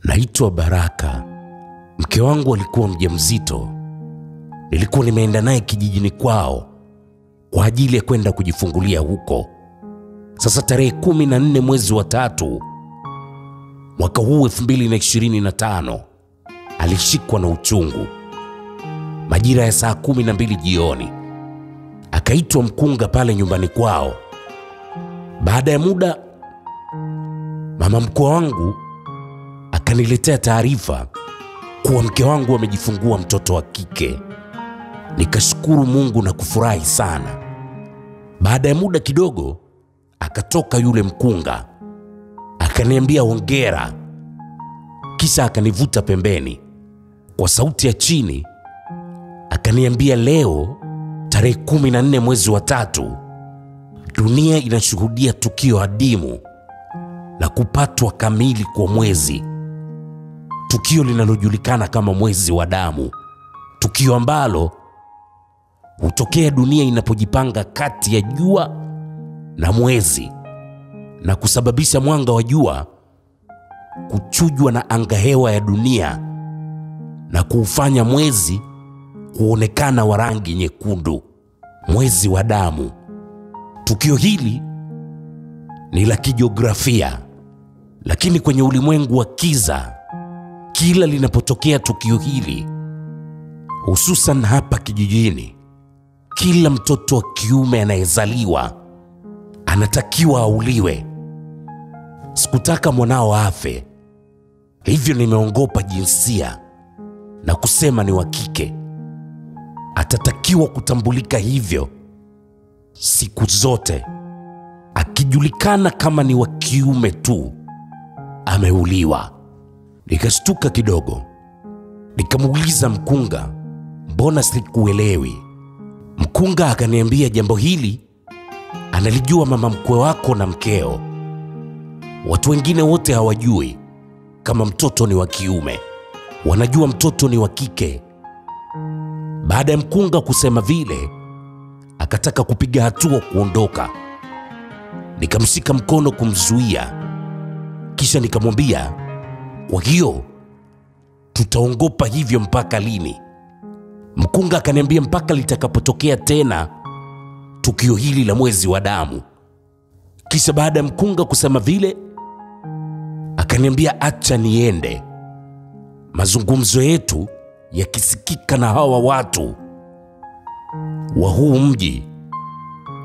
Naitwa Baraka. Mke wangu alikuwa mjamzito. Nilikuwa nimeenda naye kijijini kwao kwa ajili ya kwenda kujifungulia huko. Sasa tarehe 14 mwezi wa 3 mwaka huu 2025 alishikwa na uchungu. Majira ya saa 12 jioni akaitwa mkunga pale nyumbani kwao. Baada ya muda mama mkwe wangu akaniletea taarifa kuwa mke wangu amejifungua mtoto wa kike. Nikashukuru Mungu na kufurahi sana. Baada ya muda kidogo akatoka yule mkunga akaniambia hongera, kisha akanivuta pembeni kwa sauti ya chini akaniambia, leo tarehe 14 mwezi wa 3 dunia inashuhudia tukio adimu la kupatwa kamili kwa mwezi, tukio linalojulikana kama mwezi wa damu, tukio ambalo hutokea dunia inapojipanga kati ya jua na mwezi na kusababisha mwanga wa jua kuchujwa na angahewa ya dunia na kuufanya mwezi kuonekana wa rangi nyekundu, mwezi wa damu. Tukio hili ni la kijiografia, lakini kwenye ulimwengu wa kiza, kila linapotokea tukio hili, hususan hapa kijijini, kila mtoto wa kiume anayezaliwa anatakiwa auliwe. Sikutaka mwanao afe, hivyo nimeongopa jinsia na kusema ni wa kike. Atatakiwa kutambulika hivyo siku zote. Akijulikana kama ni wa kiume tu, ameuliwa. Nikashtuka kidogo, nikamuuliza mkunga, mbona sikuelewi? Mkunga akaniambia jambo hili analijua mama mkwe wako na mkeo. Watu wengine wote hawajui kama mtoto ni wa kiume, wanajua mtoto ni wa kike. Baada ya mkunga kusema vile, akataka kupiga hatua kuondoka. Nikamshika mkono kumzuia, kisha nikamwambia, kwa hiyo tutaongopa hivyo mpaka lini? Mkunga akaniambia mpaka litakapotokea tena tukio hili la mwezi wa damu. Kisha baada ya mkunga kusema vile, akaniambia acha niende. Mazungumzo yetu yakisikika na hawa watu wa huu mji,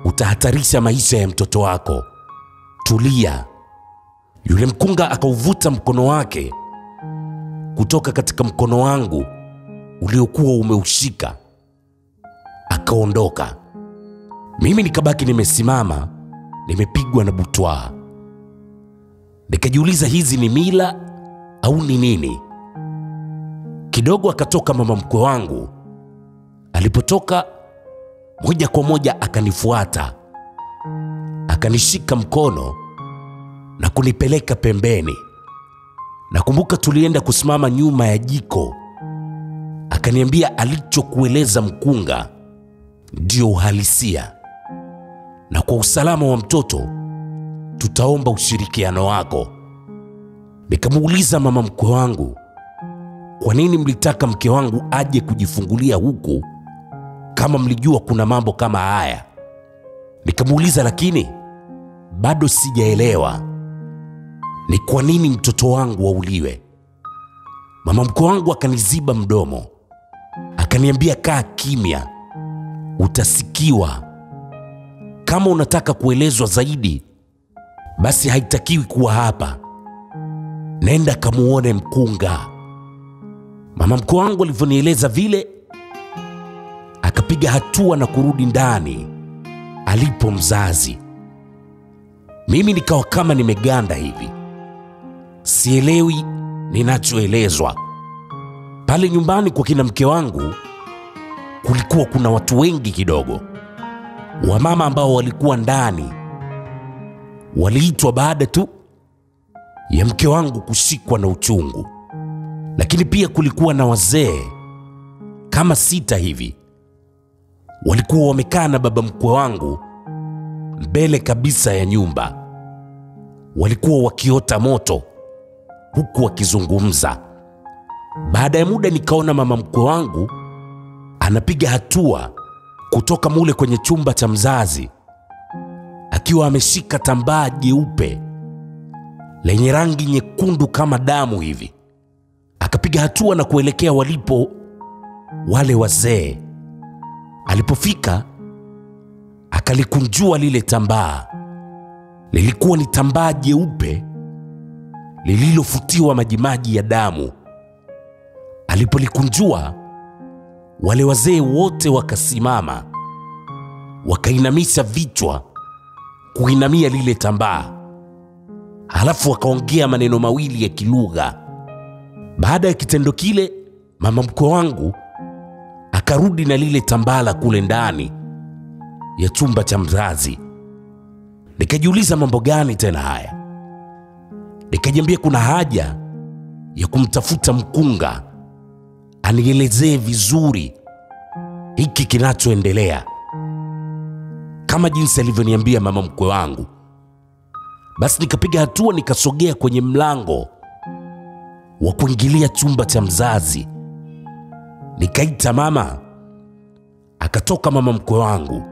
utahatarisha maisha ya mtoto wako. Tulia. Yule mkunga akauvuta mkono wake kutoka katika mkono wangu uliokuwa umeushika, akaondoka. Mimi nikabaki nimesimama, nimepigwa na butwaa. Nikajiuliza hizi ni mila au ni nini? Kidogo akatoka mama mkwe wangu. Alipotoka, moja kwa moja akanifuata, akanishika mkono na kunipeleka pembeni. Nakumbuka tulienda kusimama nyuma ya jiko. Akaniambia alichokueleza mkunga ndio uhalisia, na kwa usalama wa mtoto tutaomba ushirikiano wako. Nikamuuliza mama mkwe wangu, kwa nini mlitaka mke wangu aje kujifungulia huku kama mlijua kuna mambo kama haya? Nikamuuliza, lakini bado sijaelewa, ni kwa nini mtoto wangu auliwe? Mama mkwe wangu akaniziba mdomo, akaniambia kaa kimya, utasikiwa. Kama unataka kuelezwa zaidi, basi haitakiwi kuwa hapa. Nenda kamuone mkunga. Mama mkwe wangu alivyonieleza vile, akapiga hatua na kurudi ndani alipo mzazi. Mimi nikawa kama nimeganda hivi, sielewi ninachoelezwa. Pale nyumbani kwa kina mke wangu kulikuwa kuna watu wengi kidogo. Wamama ambao walikuwa ndani waliitwa baada tu ya mke wangu kushikwa na uchungu. Lakini pia kulikuwa na wazee kama 6 hivi. Walikuwa wamekaa na baba mkwe wangu mbele kabisa ya nyumba. Walikuwa wakiota moto huku wakizungumza. Baada ya muda nikaona mama mkwe wangu anapiga hatua kutoka mule kwenye chumba cha mzazi akiwa ameshika tambaa jeupe lenye rangi nyekundu kama damu hivi. Akapiga hatua na kuelekea walipo wale wazee. Alipofika akalikunjua lile tambaa. Lilikuwa ni tambaa jeupe lililofutiwa majimaji ya damu. Alipolikunjua, wale wazee wote wakasimama, wakainamisha vichwa kuinamia lile tambaa. Halafu wakaongea maneno mawili ya kilugha. Baada ya kitendo kile, mama mkwe wangu akarudi na lile tambala kule ndani ya chumba cha mzazi. Nikajiuliza, mambo gani tena haya? Nikajiambia kuna haja ya kumtafuta mkunga anielezee vizuri hiki kinachoendelea kama jinsi alivyoniambia mama mkwe wangu. Basi nikapiga hatua, nikasogea kwenye mlango wa kuingilia chumba cha mzazi. Nikaita mama. Akatoka mama mkwe wangu.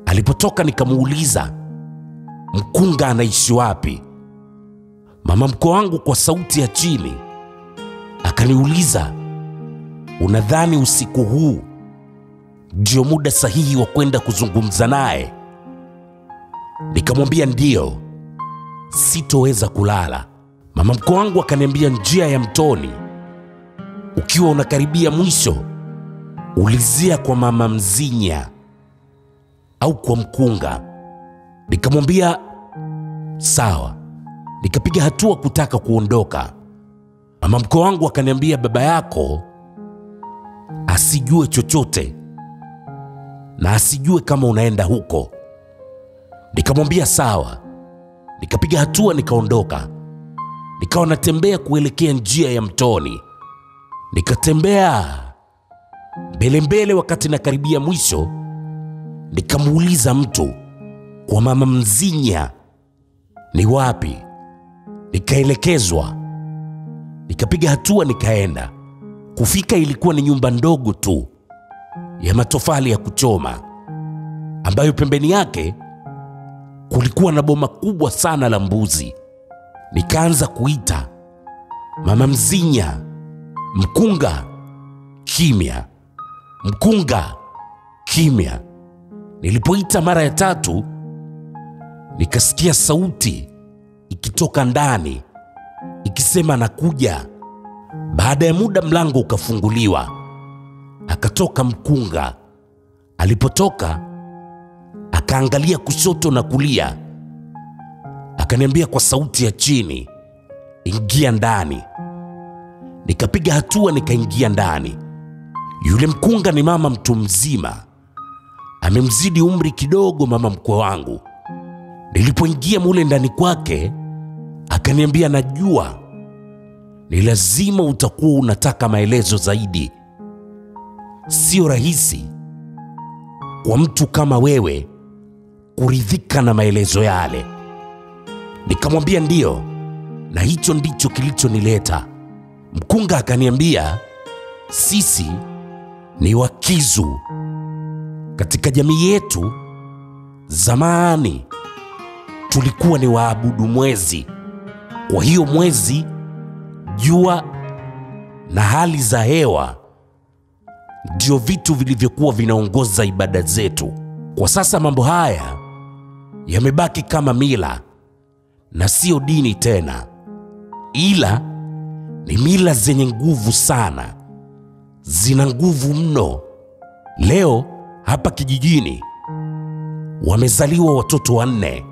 Alipotoka nikamuuliza, mkunga anaishi wapi? Mama mkwe wangu kwa sauti ya chini akaniuliza, unadhani usiku huu ndio muda sahihi wa kwenda kuzungumza naye? Nikamwambia ndio, sitoweza kulala. Mama mkwe wangu akaniambia, njia ya mtoni, ukiwa unakaribia mwisho, ulizia kwa mama Mzinya au kwa mkunga. Nikamwambia sawa. Nikapiga hatua kutaka kuondoka. Mama mkwe wangu akaniambia, baba yako asijue chochote na asijue kama unaenda huko. Nikamwambia sawa. Nikapiga hatua nikaondoka. Nikawa natembea kuelekea njia ya mtoni. Nikatembea mbele. Wakati nakaribia mwisho, nikamuuliza mtu, kwa mama Mzinya ni wapi? Nikaelekezwa. Nikapiga hatua nikaenda. Kufika ilikuwa ni nyumba ndogo tu ya matofali ya kuchoma, ambayo pembeni yake kulikuwa na boma kubwa sana la mbuzi. Nikaanza kuita, mama Mzinya, mkunga, kimya. Mkunga, kimya. Nilipoita mara ya tatu, nikasikia sauti ikitoka ndani ikisema nakuja. Baada ya muda mlango ukafunguliwa. Akatoka mkunga. Alipotoka akaangalia kushoto na kulia. Akaniambia kwa sauti ya chini, ingia ndani. Nikapiga hatua nikaingia ndani. Yule mkunga ni mama mtu mzima, amemzidi umri kidogo mama mkwe wangu. Nilipoingia mule ndani kwake, akaniambia, najua ni lazima utakuwa unataka maelezo zaidi. Sio rahisi kwa mtu kama wewe kuridhika na maelezo yale. Nikamwambia ndio, na hicho ndicho kilichonileta. Mkunga akaniambia, sisi ni Wakizu. Katika jamii yetu zamani tulikuwa ni waabudu mwezi. Kwa hiyo mwezi, jua na hali za hewa ndio vitu vilivyokuwa vinaongoza ibada zetu. Kwa sasa mambo haya yamebaki kama mila na sio dini tena, ila ni mila zenye nguvu sana. Zina nguvu mno. Leo hapa kijijini wamezaliwa watoto 4,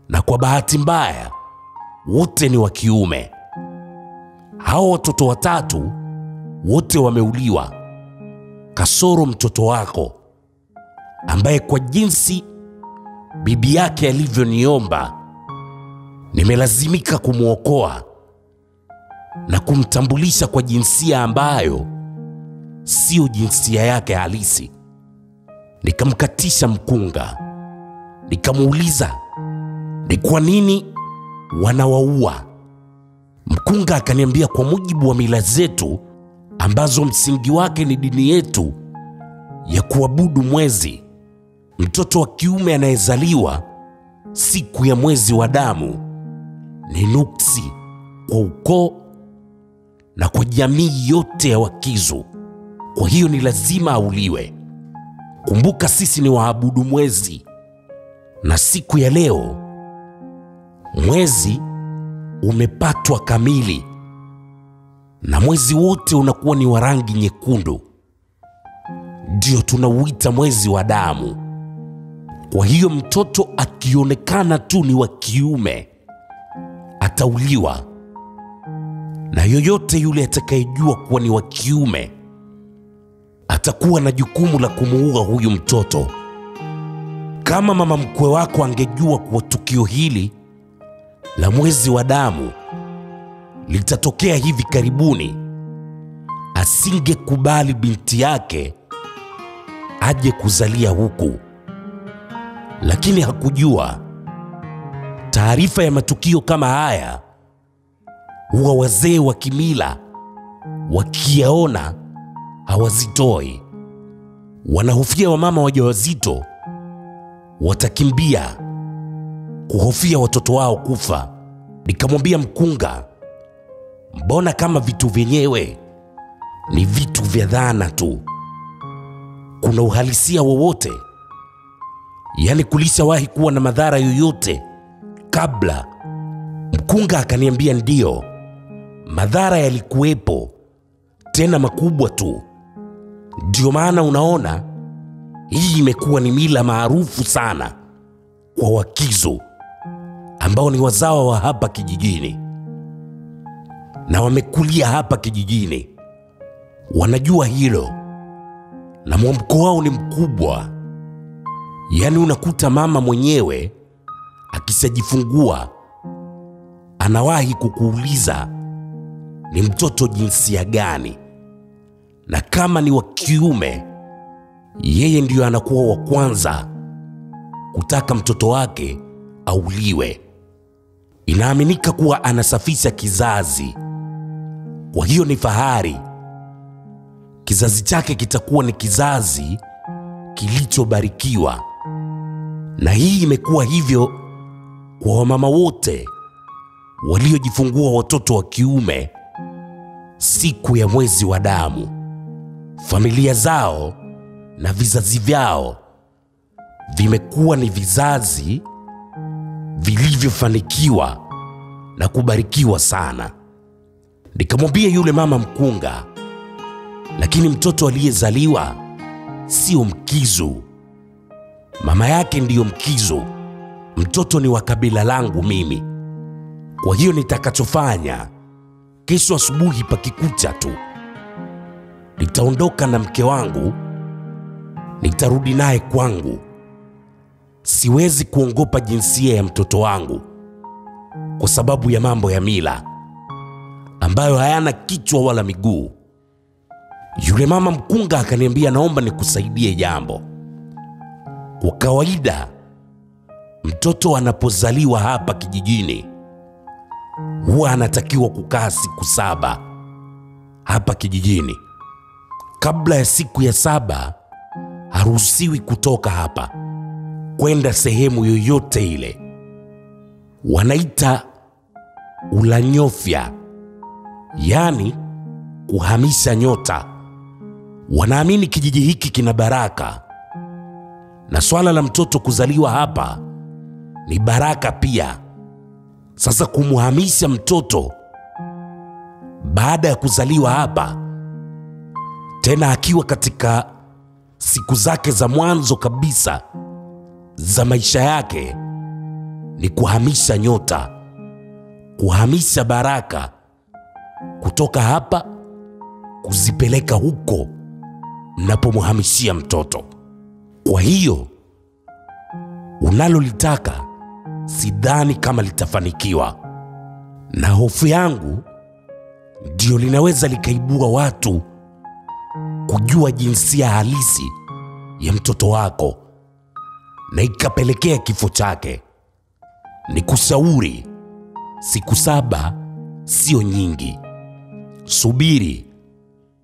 na kwa bahati mbaya wote ni wa kiume. Hao watoto 3 wote wameuliwa, kasoro mtoto wako ambaye kwa jinsi bibi yake alivyoniomba nimelazimika kumwokoa na kumtambulisha kwa jinsia ambayo sio jinsia yake halisi. Nikamkatisha mkunga. Nikamuuliza ni kwa nini wanawaua. Mkunga akaniambia kwa mujibu wa mila zetu ambazo msingi wake ni dini yetu ya kuabudu mwezi, mtoto wa kiume anayezaliwa siku ya mwezi wa damu ni nuksi kwa ukoo na kwa jamii yote ya Wakizu. Kwa hiyo ni lazima auliwe. Kumbuka sisi ni waabudu mwezi, na siku ya leo mwezi umepatwa kamili, na mwezi wote unakuwa ni wa rangi nyekundu. Ndio tunauita mwezi wa damu. Kwa hiyo mtoto akionekana tu ni wa kiume atauliwa, na yoyote yule atakayejua kuwa ni wa kiume atakuwa na jukumu la kumuua huyu mtoto. Kama mama mkwe wako angejua kuwa tukio hili la mwezi wa damu litatokea hivi karibuni, asingekubali binti yake aje kuzalia huku. Lakini hakujua taarifa ya matukio kama haya huwa wazee wa kimila wakiyaona hawazitoi. Wanahofia wamama wajawazito watakimbia kuhofia watoto wao kufa. Nikamwambia mkunga, mbona kama vitu vyenyewe ni vitu vya dhana tu, kuna uhalisia wowote? Yaani kulishawahi kuwa na madhara yoyote kabla? Mkunga akaniambia ndio, madhara yalikuwepo, tena makubwa tu. Ndio maana unaona hii imekuwa ni mila maarufu sana kwa Wakizu ambao ni wazawa wa hapa kijijini na wamekulia hapa kijijini. Wanajua hilo, na mwamko wao ni mkubwa. Yaani unakuta mama mwenyewe akisajifungua anawahi kukuuliza ni mtoto jinsia gani, na kama ni wa kiume yeye ndiyo anakuwa wa kwanza kutaka mtoto wake auliwe. Inaaminika kuwa anasafisha kizazi, kwa hiyo ni fahari. Kizazi chake kitakuwa ni kizazi kilichobarikiwa, na hii imekuwa hivyo kwa wamama wote waliojifungua watoto wa kiume siku ya mwezi wa damu. Familia zao na vizazi vyao vimekuwa ni vizazi vilivyofanikiwa na kubarikiwa sana. Nikamwambia yule mama mkunga, lakini mtoto aliyezaliwa sio Mkizu, mama yake ndiyo Mkizu. Mtoto ni wa kabila langu mimi. Kwa hiyo nitakachofanya, kesho asubuhi pakikucha tu nitaondoka na mke wangu, nitarudi naye kwangu. Siwezi kuongopa jinsia ya mtoto wangu kwa sababu ya mambo ya mila ambayo hayana kichwa wala miguu. Yule mama mkunga akaniambia, naomba nikusaidie jambo. Kwa kawaida mtoto anapozaliwa hapa kijijini huwa anatakiwa kukaa siku 7 hapa kijijini. Kabla ya siku ya 7 haruhusiwi kutoka hapa kwenda sehemu yoyote ile. Wanaita ulanyofya, yani kuhamisha nyota. Wanaamini kijiji hiki kina baraka, na swala la mtoto kuzaliwa hapa ni baraka pia. Sasa kumhamisha mtoto baada ya kuzaliwa hapa, tena akiwa katika siku zake za mwanzo kabisa za maisha yake, ni kuhamisha nyota, kuhamisha baraka kutoka hapa kuzipeleka huko mnapomhamishia mtoto. Kwa hiyo unalolitaka sidhani kama litafanikiwa, na hofu yangu ndio linaweza likaibua watu kujua jinsia halisi ya mtoto wako na ikapelekea kifo chake. Nikushauri siku 7 sio nyingi. Subiri,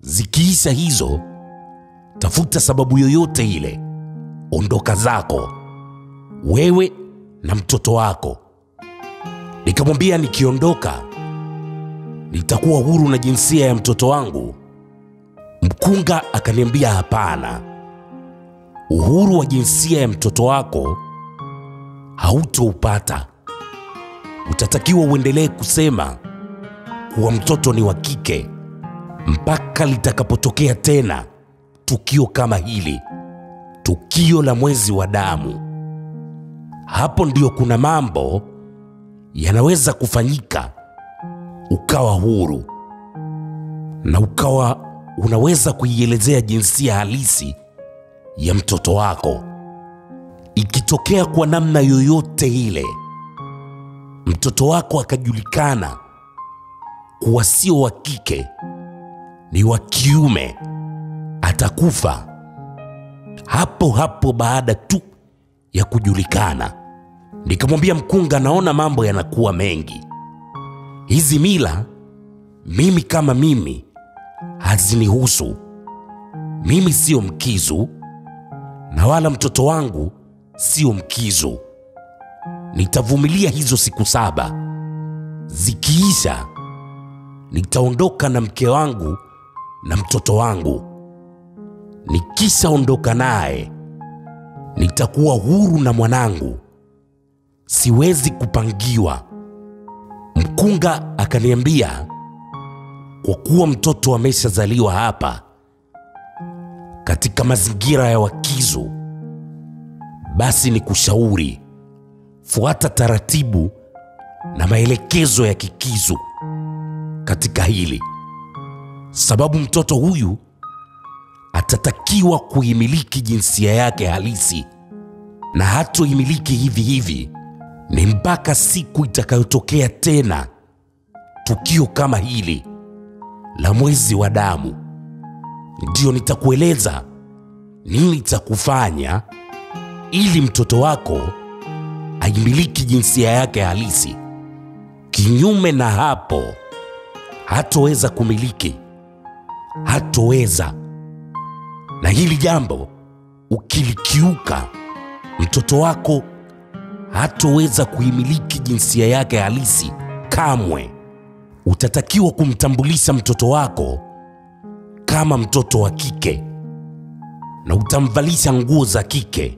zikiisha hizo, tafuta sababu yoyote ile, ondoka zako, wewe na mtoto wako. Nikamwambia nikiondoka nitakuwa huru na jinsia ya mtoto wangu. Mkunga akaniambia hapana, uhuru wa jinsia ya mtoto wako hautoupata. Utatakiwa uendelee kusema kuwa mtoto ni wa kike mpaka litakapotokea tena tukio kama hili, tukio la mwezi wa damu. Hapo ndio kuna mambo yanaweza kufanyika ukawa huru na ukawa unaweza kuielezea jinsia halisi ya mtoto wako. Ikitokea kwa namna yoyote ile mtoto wako akajulikana kuwa sio wa kike, ni wa kiume, atakufa hapo hapo baada tu ya kujulikana. Nikamwambia mkunga, naona mambo yanakuwa mengi. Hizi mila mimi kama mimi hazinihusu. Mimi sio Mkizu na wala mtoto wangu sio Mkizu. Nitavumilia hizo siku 7. Zikiisha nitaondoka na mke wangu na mtoto wangu. Nikishaondoka naye nitakuwa huru na mwanangu. Siwezi kupangiwa. Mkunga akaniambia kwa kuwa mtoto ameshazaliwa hapa katika mazingira ya Wakizu, basi nikushauri fuata taratibu na maelekezo ya Kikizu katika hili, sababu mtoto huyu atatakiwa kuimiliki jinsia yake halisi, na hatoimiliki hivi hivi. Ni mpaka siku itakayotokea tena tukio kama hili la mwezi wa damu, ndio nitakueleza nini cha kufanya ili mtoto wako aimiliki jinsia yake halisi. Kinyume na hapo, hatoweza kumiliki, hatoweza. Na hili jambo ukilikiuka, mtoto wako hatoweza kuimiliki jinsia yake halisi kamwe. Utatakiwa kumtambulisha mtoto wako kama mtoto wa kike, na utamvalisha nguo za kike,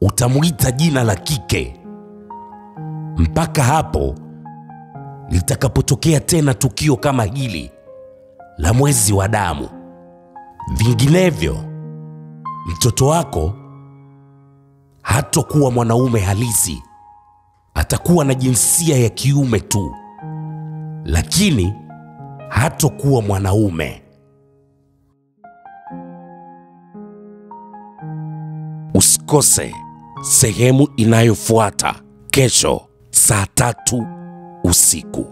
utamuita jina la kike, mpaka hapo litakapotokea tena tukio kama hili la mwezi wa damu. Vinginevyo mtoto wako hatakuwa mwanaume halisi, atakuwa na jinsia ya kiume tu, lakini hatakuwa mwanaume. Usikose sehemu inayofuata kesho saa 3 usiku.